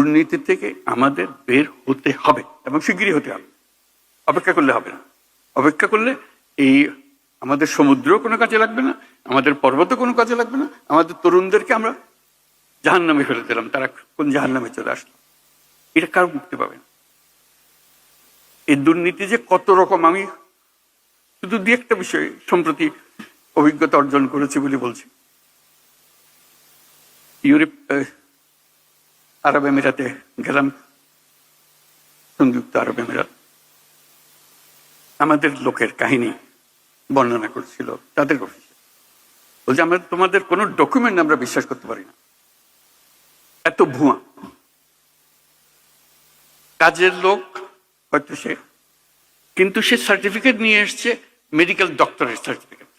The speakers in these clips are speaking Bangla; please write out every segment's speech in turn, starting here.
দুর্নীতি থেকে আমাদের বের হতে হবে এবং শিগগিরই হতে হবে। অপেক্ষা করলে হবে না। অপেক্ষা করলে এই আমাদের সমুদ্রও কোনো কাজে লাগবে না, আমাদের পর্বতও কোনো কাজে লাগবে না। আমাদের তরুণদেরকে আমরা জাহান্নামে ফেলে দিলাম, তারা কোন জাহান্নামে চলে আসলো। এটা কারো মুক্তি পাবে না। এই দুর্নীতি যে কত রকম, আমি শুধু দুই একটা বিষয় সম্প্রতি অভিজ্ঞতা অর্জন করেছি বলে বলছি। ইউরোপ আরব আমিরাতে গেলাম, সংযুক্ত আরব আমিরাত। আমাদের লোকের কাহিনী বর্ণনা করছিল তাদের অফিসে, বলছে আমরা তোমাদের কোনো ডকুমেন্ট আমরা বিশ্বাস করতে পারি না, এত ভুয়া। কাজের লোক হয়তো সে, কিন্তু সে সার্টিফিকেট নিয়ে এসছে মেডিকেল ডক্টরের সার্টিফিকেট।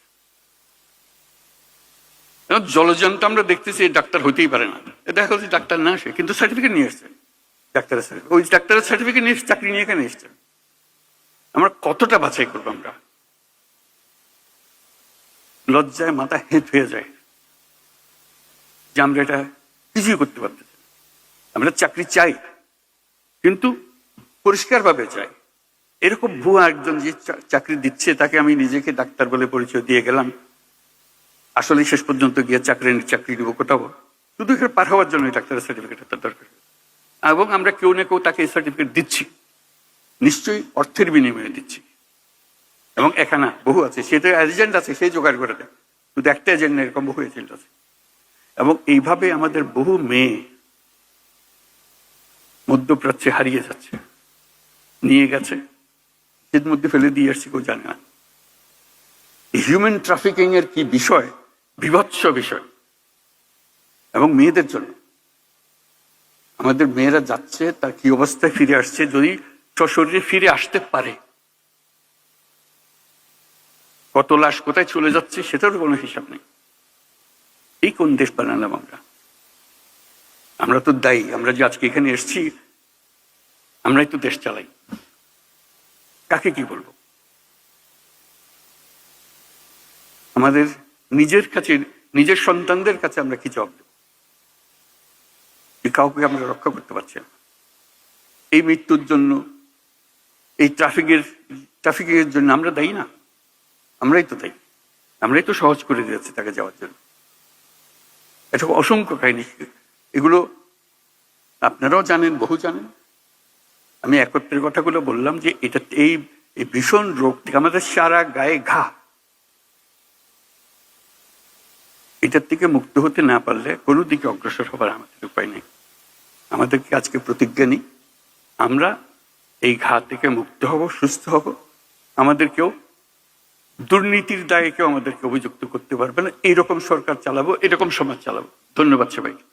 জলজন্ত আমরা দেখতেছি ডাক্তার হইতেই পারে না, দেখা যাচ্ছে ডাক্তার না সে, কিন্তু সার্টিফিকেট নিয়ে এসছে ডাক্তারের সার্টিফিকেট। ওই ডাক্তারের সার্টিফিকেট নিয়ে চাকরি নিয়ে এখানে এসছে। আমরা কতটা বাছাই করবো? আমরা লজ্জায় মাথা হেঁট হয়ে যায় যে আমরা এটা কিছুই করতে পারতেছি। আমরা চাকরি চাই, কিন্তু পরিষ্কারভাবে চাই। এরকম ভুয়া একজন যে চাকরি দিচ্ছে তাকে আমি নিজেকে ডাক্তার বলে পরিচয় দিয়ে গেলাম, আসলে শেষ পর্যন্ত গিয়ে চাকরি দিব কোথাও, শুধু এখানে পার হওয়ার জন্য ডাক্তারের সার্টিফিকেট তার দরকার। এবং আমরা কেউ না কেউ তাকে এই সার্টিফিকেট দিচ্ছি, নিশ্চয়ই অর্থের বিনিময়ে দিচ্ছি। এবং এখানে বহু আছে, সেটা এজেন্ট আছে, সেই জোগাড় করে দেয়। শুধু একটা এজেন্ট না, এরকম বহু এজেন্ট আছে। এবং এইভাবে আমাদের বহু মেয়ে মধ্যপ্রাচ্যে হারিয়ে যাচ্ছে, নিয়ে গেছে, এর মধ্যে ফেলে দিয়ে আসছে, কেউ জানে না। হিউম্যান ট্রাফিকিং এর কি বিষয়, বিভৎস বিষয়। এবং মেয়েদের জন্য আমাদের মেয়েরা যাচ্ছে, তার কি অবস্থায় ফিরে আসছে, যদি সশরীরে ফিরে আসতে পারে, কত লাশ কোথায় চলে যাচ্ছে সেটারও কোনো হিসাব নেই। এই কোন দেশ বানালাম আমরা? আমরা তো দায়ী। আমরা যে আজকে এখানে এসেছি, আমরাই তো দেশ চালাই। কাকে কি বলবো? আমাদের নিজের কাছে, নিজের সন্তানদের কাছে আমরা কি জবাব দেব? কাউকে আমরা রক্ষা করতে পারছি না। এই মৃত্যুর জন্য, এই ট্রাফিকের জন্য আমরা দায়ী না? আমরাই তো দায়ী। আমরাই তো সহজ করে দিয়েছি তাকে যাওয়ার জন্য। এটা অসংখ্য কাহিনী, এগুলো আপনারাও জানেন, বহু জানেন। আমি একত্রের কথাগুলো বললাম যে এটা, এই ভীষণ রোগ থেকে আমাদের সারা গায়ে ঘা, এটার থেকে মুক্ত হতে না পারলে কোনো দিকে অগ্রসর হবার আমাদের উপায় নেই। আমাদেরকে আজকে প্রতিজ্ঞা নিই, আমরা এই ঘা থেকে মুক্ত হব, সুস্থ হব। আমাদেরকেও দুর্নীতির দায়ে কেউ আমাদেরকে অভিযুক্ত করতে পারবে না। এইরকম সরকার চালাবো, এরকম সমাজ চালাবো। ধন্যবাদ সবাইকে।